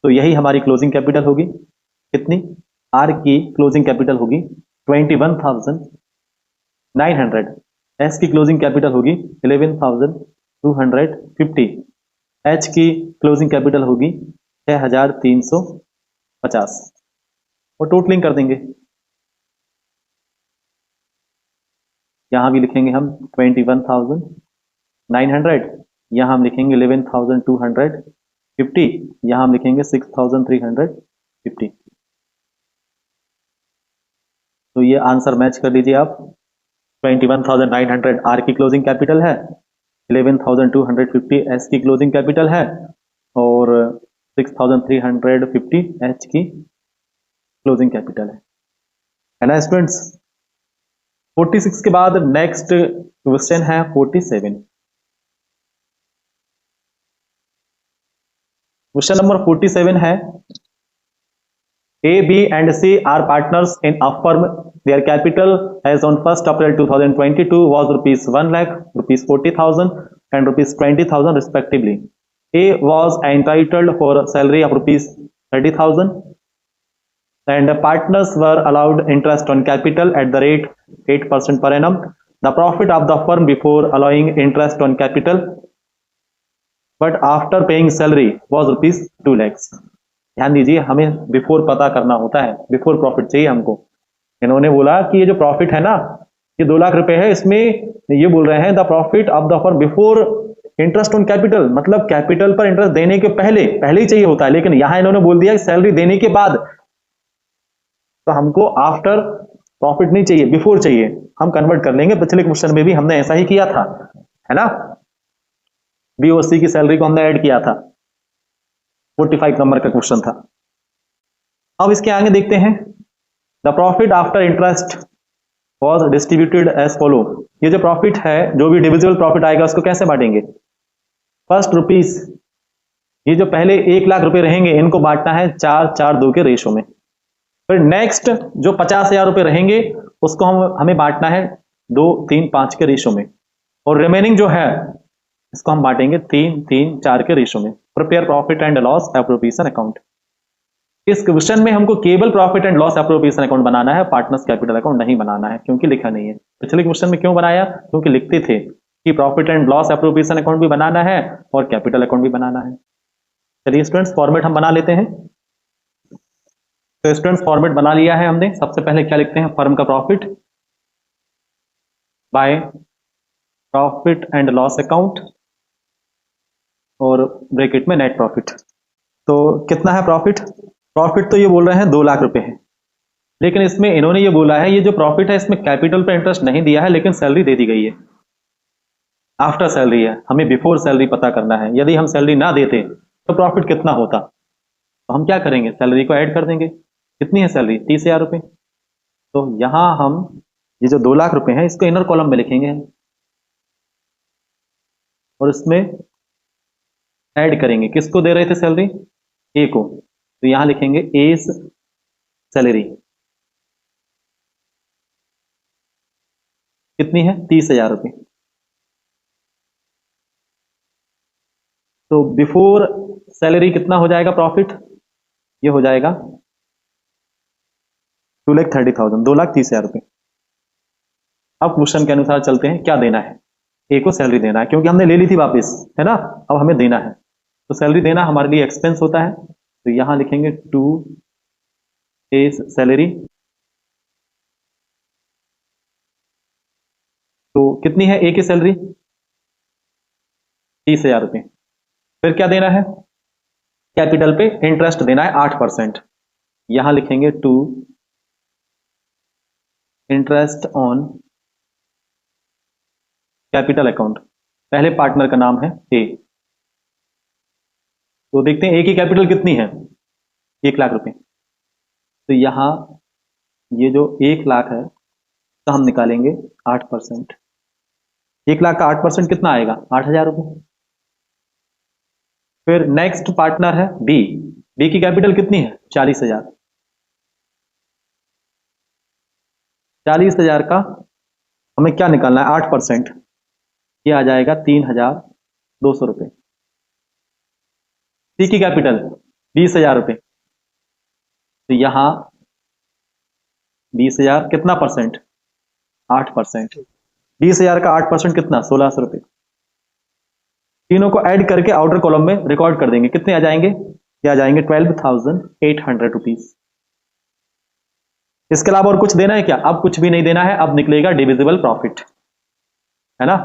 तो यही हमारी क्लोजिंग कैपिटल होगी। कितनी, आर की क्लोजिंग कैपिटल होगी 21,900, एस की क्लोजिंग कैपिटल होगी 11,250, एच की क्लोजिंग कैपिटल होगी 6,350, और टोटलिंग कर देंगे। यहां भी लिखेंगे हम 21,900, यहां हम लिखेंगे 11,250, यहां हम लिखेंगे 6,350। तो ये आंसर मैच कर लीजिए आप। 21,900 आर की क्लोजिंग कैपिटल है, 11,250 एस की क्लोजिंग कैपिटल है, और 6,350 एच की क्लोजिंग कैपिटल है ना स्टूडेंट्स। 46 के बाद नेक्स्ट क्वेश्चन है 47। क्वेश्चन नंबर 47 है A, B and C are partners in a firm. Their capital as on 1st April 2022 was rupees 1 lakh, rupees 40,000 and rupees 20,000 respectively. A was entitled for a salary of rupees 30,000 and the partners were allowed interest on capital at the rate 8% per annum. The profit of the firm before allowing interest on capital but after paying salary was rupees 2 lakhs. ध्यान दीजिए, हमें before पता करना होता है, before profit चाहिए हमको। इन्होंने बोला कि ये जो प्रॉफिट है ना, ये 2 लाख रुपए है, इसमें ये बोल रहे हैं the profit of the firm before interest on capital, मतलब कैपिटल पर इंटरेस्ट देने के पहले ही चाहिए होता है, लेकिन यहां इन्होंने बोल दिया सैलरी देने के बाद, तो हमको आफ्टर प्रॉफिट नहीं चाहिए, बिफोर चाहिए। हम कन्वर्ट कर लेंगे, पिछले क्वेश्चन में भी हमने ऐसा ही किया था, है ना। बीओसी की सैलरी को हमने ऐड किया था, 45 नंबर का क्वेश्चन था। अब इसके आगे देखते हैं, the profit after interest was distributed as follow. ये जो प्रॉफिट है, जो भी डिविजिबल प्रॉफिट आएगा उसको कैसे बांटेंगे? फर्स्ट रुपीस, ये जो पहले 1 लाख रुपए रहेंगे इनको बांटना है 4-4-2 के रेशो में। फिर नेक्स्ट जो 50,000 रुपए रहेंगे उसको हमें बांटना है 2-3-5 के रेशो में, और रिमेनिंग जो है इसको हम बांटेंगे 3-3-4 के रेशो में। Prepare profit and loss appropriation account. इस क्वेश्चन में हमको केवल profit and loss appropriation account बनाना है, पार्टनर्स कैपिटल अकाउंट नहीं बनाना है, क्योंकि लिखा नहीं है। पिछले क्वेश्चन में क्यों बनाया? क्योंकि लिखते थे कि profit and loss appropriation account भी बनाना है और कैपिटल अकाउंट भी बनाना है। चलिए स्टूडेंट्स, फॉर्मेट हम बना लेते हैं। तो स्टूडेंट्स, फॉर्मेट बना लिया है हमने। सबसे पहले क्या लिखते हैं? फर्म का profit by profit and loss account और ब्रैकेट में नेट प्रॉफिट। तो कितना है प्रॉफिट? प्रॉफिट तो ये बोल रहे हैं 2 लाख रुपए है, लेकिन इसमें इन्होंने ये बोला है ये जो प्रॉफिट है इसमें कैपिटल पर इंटरेस्ट नहीं दिया है, लेकिन सैलरी दे दी गई है। आफ्टर सैलरी है, हमें बिफोर सैलरी पता करना है। यदि हम सैलरी ना देते तो प्रॉफिट कितना होता? तो हम क्या करेंगे? सैलरी को ऐड कर देंगे। कितनी है सैलरी? 30,000 रुपए। तो यहां हम ये जो 2 लाख रुपए हैं इसको इनर कॉलम में लिखेंगे और इसमें ऐड करेंगे। किसको दे रहे थे सैलरी? ए को। तो यहां लिखेंगे एज सैलरी। कितनी है? 30,000 रुपए। तो बिफोर सैलरी कितना हो जाएगा प्रॉफिट? ये हो जाएगा 2,30,000, 2,30,000 रुपए। अब क्वेश्चन के अनुसार चलते हैं, क्या देना है? ए को सैलरी देना है, क्योंकि हमने ले ली थी वापस, है ना। अब हमें देना है, तो सैलरी देना हमारे लिए एक्सपेंस होता है। तो यहां लिखेंगे 2 एज सैलरी। तो कितनी है ए की सैलरी? 30,000 रुपए। फिर क्या देना है? कैपिटल पे इंटरेस्ट देना है 8%। यहां लिखेंगे 2 इंटरेस्ट ऑन कैपिटल अकाउंट। पहले पार्टनर का नाम है ए। तो देखते हैं ए की कैपिटल कितनी है? 1 लाख रुपए। तो यहां ये जो 1 लाख है तो हम निकालेंगे 8%। 1 लाख का 8% कितना आएगा? 8,000 रुपए। फिर नेक्स्ट पार्टनर है बी। बी की कैपिटल कितनी है? 40,000। 40,000 का हमें क्या निकालना है? 8%। ये आ जाएगा 3,200 रुपए। सी की कैपिटल 20,000 रुपए। तो यहां 20,000 कितना परसेंट? 8%। 20,000 का 8% कितना? 1,600 रुपए। तीनों को ऐड करके आउटर कॉलम में रिकॉर्ड कर देंगे। कितने आ जाएंगे? ये आ जाएंगे 12,800 रुपीज। इसके अलावा और कुछ देना है क्या? अब कुछ भी नहीं देना है। अब निकलेगा डिविजिबल प्रॉफिट, है ना।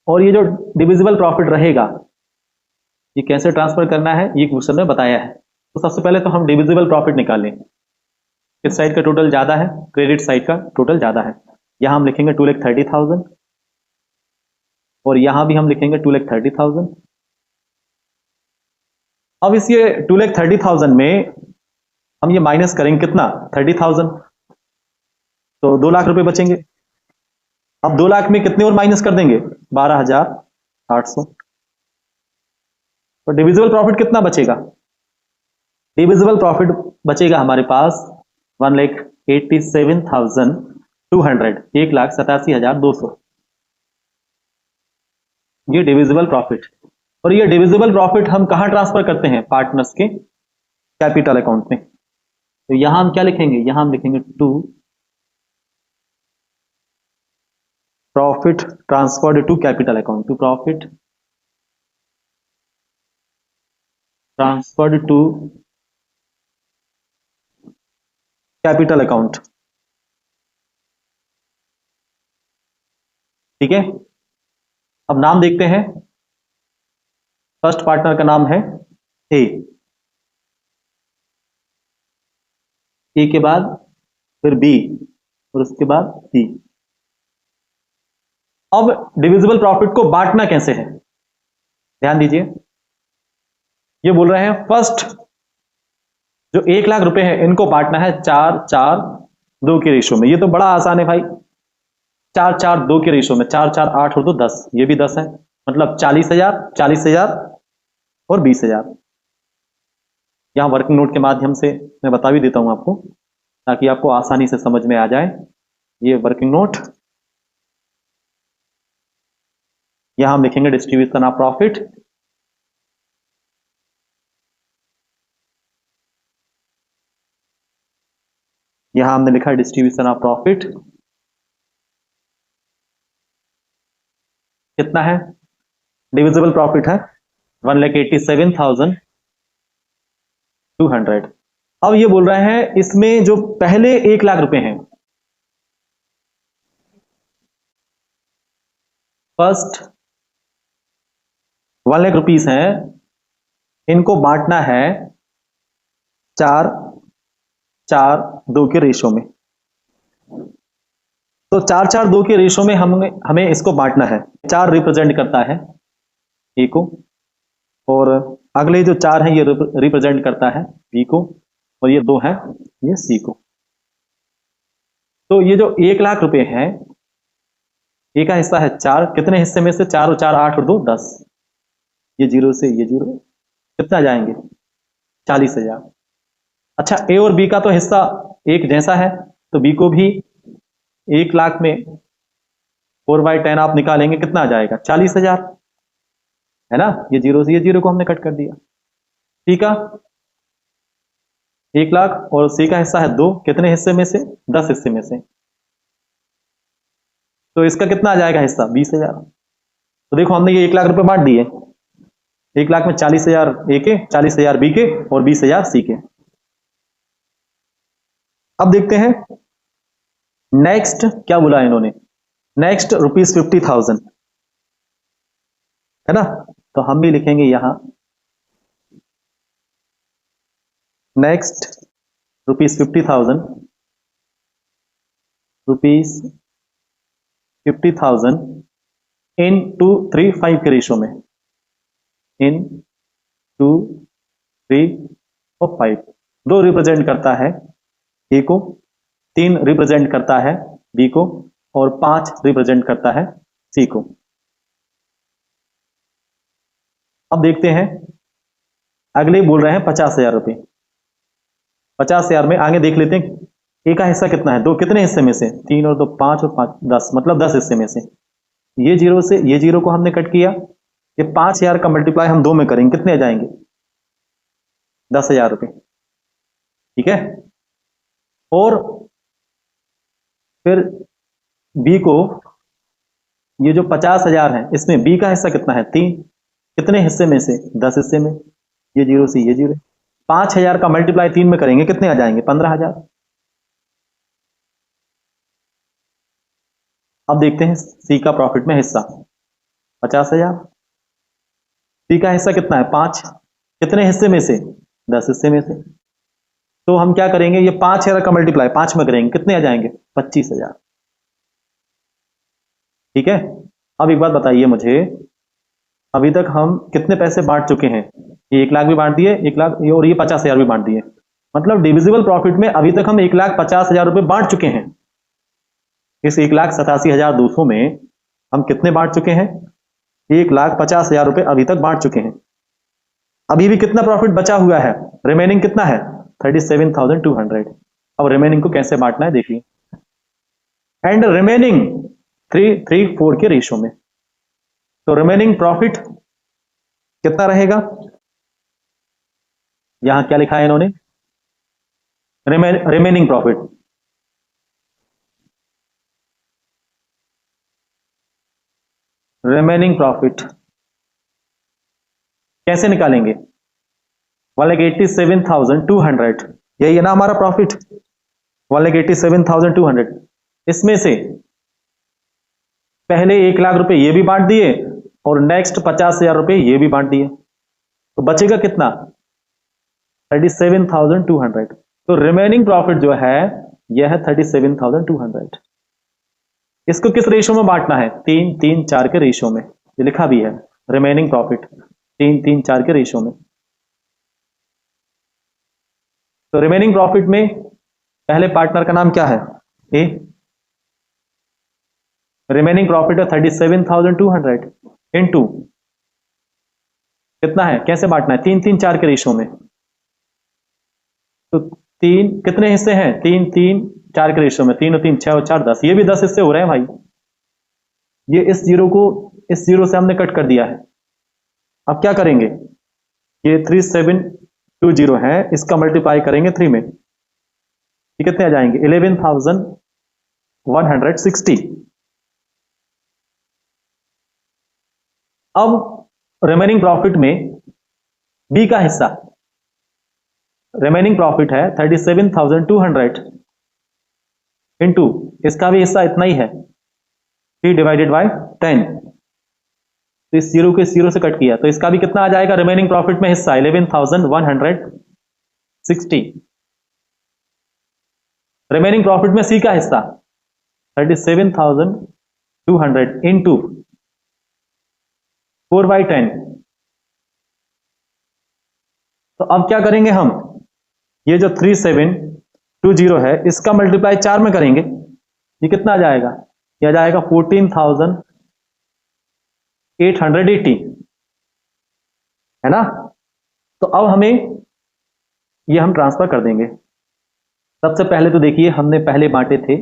और ये जो डिविजिबल प्रॉफिट रहेगा ये कैसे ट्रांसफर करना है ये क्वेश्चन में बताया है। तो सबसे पहले तो हम डिविजिबल प्रॉफिट निकालें। किस साइड का टोटल ज्यादा है? क्रेडिट साइड का टोटल ज्यादा है। यहां हम लिखेंगे 2,30,000 और यहां भी हम लिखेंगे 2,30,000। अब इस ये 2,30,000 में हम ये माइनस करेंगे कितना? 30,000। तो 2 लाख रुपए बचेंगे। अब 2 लाख में कितने और माइनस कर देंगे? 12,800। तो डिविजिबल प्रॉफिट कितना बचेगा? डिविजिबल प्रॉफिट बचेगा हमारे पास 1,87,200, 1,87,200, ये डिविजिबल प्रॉफिट। और ये डिविजिबल प्रॉफिट हम कहां ट्रांसफर करते हैं? पार्टनर्स के कैपिटल अकाउंट में। तो यहां हम क्या लिखेंगे? यहां हम लिखेंगे to profit transferred to capital account, to profit transferred to capital account. ठीक है, अब नाम देखते हैं। फर्स्ट पार्टनर का नाम है ए के बाद फिर बी और उसके बाद सी। अब डिविजिबल प्रॉफिट को बांटना कैसे है, ध्यान दीजिए। ये बोल रहे हैं फर्स्ट जो 1,00,000 रुपए है इनको बांटना है 4-4-2 के रेशो में। ये तो बड़ा आसान है भाई, 4-4-2 के रेशो में, 4-4-8 और 2 10, ये भी 10 है, मतलब 40,000, 40,000 और 20,000। यहां वर्किंग नोट के माध्यम से मैं बता भी देता हूं आपको, ताकि आपको आसानी से समझ में आ जाए। ये वर्किंग नोट, यहां हम लिखेंगे डिस्ट्रीब्यूशन ऑफ प्रॉफिट। यहां हमने लिखा है डिस्ट्रीब्यूशन ऑफ प्रॉफिट। कितना है? डिविजिबल प्रॉफिट है 1,87,200। अब ये बोल रहे हैं इसमें जो पहले 1,00,000 रुपए हैं, फर्स्ट 1,00,000 रुपीस हैं, इनको बांटना है 4-4-2 के रेशो में। तो 4-4-2 के रेशो में हमें इसको बांटना है। 4 रिप्रेजेंट करता है ए को, और अगले जो 4 हैं ये रिप्रेजेंट करता है बी को, और ये 2 है ये सी को। तो ये जो 1,00,000 रुपए हैं, ए का हिस्सा है 4, कितने हिस्से में से? 4 और 4 8 और 2 10, ये 0 से ये 0, कितना जाएंगे? 40,000। अच्छा, ए और बी का तो हिस्सा एक जैसा है, तो बी को भी 1,00,000 में 4/10 आप निकालेंगे, कितना आ जाएगा? 40,000, है ना। ये 0 से ये 0 को हमने कट कर दिया। ठीक है, 1,00,000 और सी का हिस्सा है 2, कितने हिस्से में से? 10 हिस्से में से, तो इसका कितना आ जाएगा हिस्सा? 20,000। तो देखो हमने ये 1,00,000 रुपए बांट दिए, 1,00,000 में 40,000 ए के, 40,000 बी के और 20,000 सी के। अब देखते हैं नेक्स्ट क्या बोला इन्होंने। नेक्स्ट ₹50,000, है ना। तो हम भी लिखेंगे यहां नेक्स्ट ₹50,000, ₹50,000 इन 2 3 5 के रेशो में, इन 2 3 और 5। 2 रिप्रेजेंट करता है ए को, 3 रिप्रेजेंट करता है बी को, और 5 रिप्रेजेंट करता है सी को। अब देखते हैं अगले बोल रहे हैं 50,000 रुपए। 50,000 में आगे देख लेते हैं ए का हिस्सा कितना है? 2, कितने हिस्से में से? 3 और 2 5 और 5 10, मतलब 10 हिस्से में से। ये 0 से ये 0 को हमने कट किया। ये 5,000 का मल्टीप्लाई हम 2 में करेंगे, कितने आ जाएंगे? 10,000 रुपए। ठीक है, और फिर बी को, ये जो 50,000 है इसमें बी का हिस्सा कितना है? 3, कितने हिस्से में से? 10 हिस्से में। ये 0 से ये 0, 5,000 का मल्टीप्लाई 3 में करेंगे, कितने आ जाएंगे? 15,000। अब देखते हैं सी का प्रॉफिट में हिस्सा 50,000, सी का हिस्सा कितना है? 5, कितने हिस्से में से? 10 हिस्से में से। तो हम क्या करेंगे, ये 5,000 का मल्टीप्लाई 5 में करेंगे, कितने आ जाएंगे? 25,000। ठीक है, अब एक बात बताइए मुझे, अभी तक हम कितने पैसे बांट चुके हैं? ये 1,00,000 भी बांट दिए, 1,00,000, और ये 50,000 भी बांट दिए। मतलब डिविजिबल प्रॉफिट में अभी तक हम 1,50,000 रुपए बांट चुके हैं। इस 1,87,200 में हम कितने बांट चुके हैं? 1,50,000 रुपए अभी तक बांट चुके हैं। अभी भी कितना प्रॉफिट बचा हुआ है, रिमेनिंग कितना है 37,200। अब रिमेनिंग को कैसे बांटना है देखिए, एंड रिमेनिंग 3:4 के रेशो में। तो रिमेनिंग प्रॉफिट कितना रहेगा, यहां क्या लिखा है इन्होंने, रिमेनिंग प्रॉफिट, रिमेनिंग प्रॉफिट कैसे निकालेंगे, 1,87,200, यही है ना हमारा प्रॉफिट 1,87,200। इसमें से पहले 1 लाख रुपए ये भी बांट दिए और नेक्स्ट 50,000 रुपए ये भी बांट दिए, तो बचेगा कितना 37,200। तो रिमेनिंग प्रॉफिट जो है यह है 37,200। इसको किस रेशो में बांटना है, 3:3:4 के रेशो में, ये लिखा भी है रिमेनिंग प्रॉफिट 3:3:4 के रेशो में। तो रिमेनिंग प्रॉफिट में पहले पार्टनर का नाम क्या है, ए, रिमेनिंग प्रॉफिट है 37,200 इनटू कितना है, कैसे बांटना है 3:3:4 के रेशो में। तो तीन कितने हिस्से हैं, 3:3:4 के रेशो में, 3 और 3 6 और 4 10, ये भी 10 हिस्से हो रहे हैं भाई। ये इस जीरो को इस जीरो से हमने कट कर दिया है। अब क्या करेंगे, ये 3720 है, इसका मल्टीप्लाई करेंगे 3 में, ये कितने आ जाएंगे 11,160। अब रिमेनिंग प्रॉफिट में बी का हिस्सा, रिमेनिंग प्रॉफिट है 37,200 इनटू इसका भी हिस्सा इतना ही है 3/10। तो इस जीरो को इस जीरो से कट किया, तो इसका भी कितना आ जाएगा रिमेनिंग प्रॉफिट में हिस्सा 11,160। रिमेनिंग प्रॉफिट में सी का हिस्सा 37,200 इनटू 4/10। तो अब क्या करेंगे हम, ये जो 3720 है इसका मल्टीप्लाई 4 में करेंगे, ये कितना आ जाएगा, ये आ जाएगा 14,880, है ना। तो अब हमें ये हम ट्रांसफर कर देंगे। सबसे पहले तो देखिए हमने पहले बांटे थे,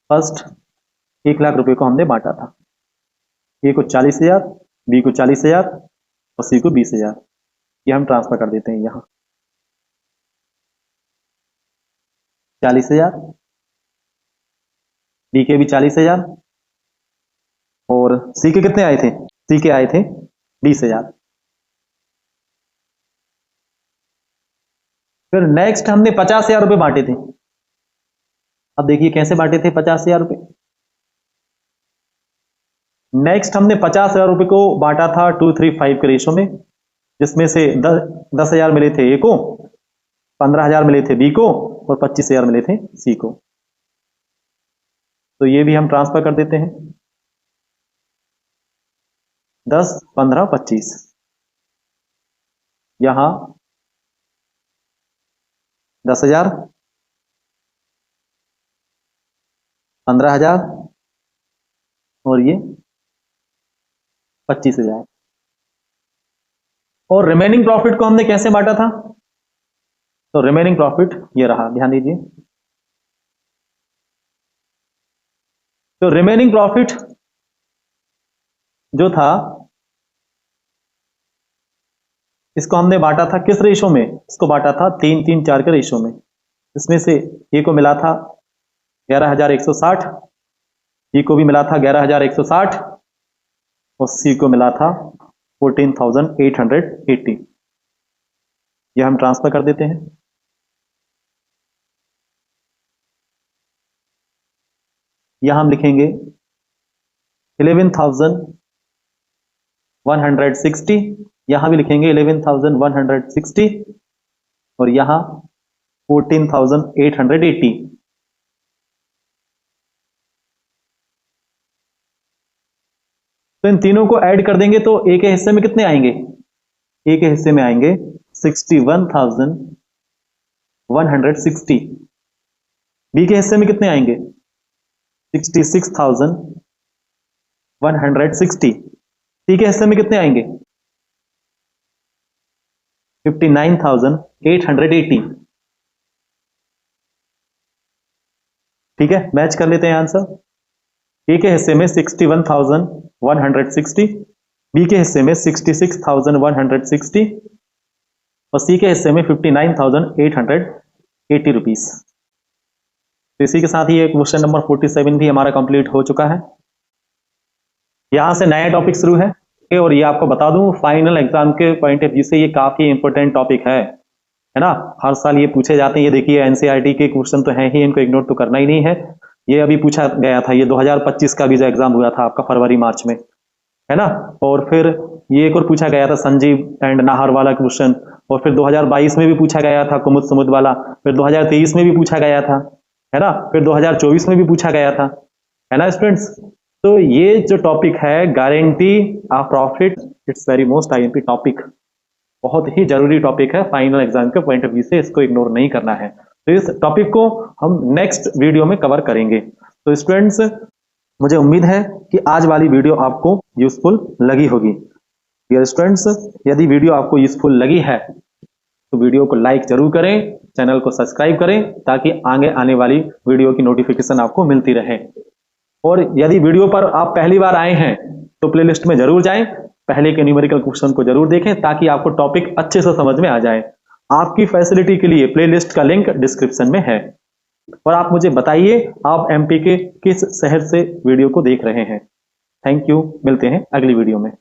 फर्स्ट 1 लाख रुपए को हमने बांटा था, ए को 40,000, बी को 40,000 और सी को 20,000, ये हम ट्रांसफर कर देते हैं यहां 40,000, बी के भी 40,000 और सी के कितने आए थे, सी के आए थे 20,000। फिर नेक्स्ट हमने 50,000 रुपए बांटे थे। अब देखिए कैसे बांटे थे 50,000 रुपए, नेक्स्ट हमने 50,000 रुपए को बांटा था 2:3:5 के रेशो में, जिसमें से 10,000 मिले थे ए को, 15,000 मिले थे बी को और 25,000 मिले थे सी को। तो ये भी हम ट्रांसफर कर देते हैं 10, 15, 25, यहां 10,000, 15,000 और ये 25,000। और रिमेनिंग प्रॉफिट को हमने कैसे बांटा था, तो रिमेनिंग प्रॉफिट ये रहा, ध्यान दीजिए। तो रिमेनिंग प्रॉफिट जो था इसको हमने बांटा था किस रेशो में, इसको बांटा था 3:3:4 के रेशो में। इसमें से ए को मिला था 11,160, बी को भी मिला था 11,160 और सी को मिला था 14,880। यह हम ट्रांसफर कर देते हैं। यहां हम लिखेंगे 11,160, यहां भी लिखेंगे 11,160 और यहां 14,880। तो इन तीनों को ऐड कर देंगे तो ए के हिस्से में कितने आएंगे, ए के हिस्से में आएंगे 61,160, बी के हिस्से में कितने आएंगे 66,160, सी के हिस्से में कितने आएंगे 59,880। ठीक है, मैच कर लेते हैं आंसर। ए के हिस्से में 61,160, बी के हिस्से में 66,160 और सी के हिस्से में 59,880 रुपीज। तो इसी के साथ ही क्वेश्चन नंबर 47 भी हमारा कंप्लीट हो चुका है। यहां से नया टॉपिक शुरू है और ये आपको बता दूं फाइनल एग्जाम के पॉइंट ऑफ व्यू से ये काफी इंपॉर्टेंट टॉपिक है ना। हर साल ये पूछे जाते हैं। ये देखिए एनसीईआरटी के क्वेश्चन तो है ही, इनको इग्नोर तो करना ही नहीं है। ये अभी पूछा गया था, ये 2025 का भी जो एग्जाम हुआ था आपका फरवरी मार्च में, है ना। और फिर ये एक और पूछा गया था संजीव एंड नाहर वाला क्वेश्चन, और फिर 2022 में भी पूछा गया था कुमुद सुमुद वाला, फिर 2023 में भी पूछा गया था, है ना, फिर 2024 में भी पूछा गया था, है ना स्टूडेंट्स। तो ये जो टॉपिक है guarantee of profit, it's very most IMP topic, बहुत ही जरूरी टॉपिक है फाइनल एग्जाम के पॉइंट ऑफ व्यू से, इसको इग्नोर नहीं करना है। तो इस टॉपिक को हम नेक्स्ट वीडियो में कवर करेंगे। तो स्टूडेंट्स मुझे उम्मीद है कि आज वाली वीडियो आपको यूजफुल लगी होगी। डियर स्टूडेंट्स, यदि वीडियो आपको यूजफुल लगी है तो वीडियो को लाइक जरूर करें, चैनल को सब्सक्राइब करें ताकि आगे आने वाली वीडियो की नोटिफिकेशन आपको मिलती रहे। और यदि वीडियो पर आप पहली बार आए हैं तो प्लेलिस्ट में जरूर जाएं, पहले के न्यूमेरिकल क्वेश्चन को जरूर देखें ताकि आपको टॉपिक अच्छे से समझ में आ जाए। आपकी फैसिलिटी के लिए प्लेलिस्ट का लिंक डिस्क्रिप्शन में है। और आप मुझे बताइए आप एमपी के किस शहर से वीडियो को देख रहे हैं। थैंक यू, मिलते हैं अगली वीडियो में।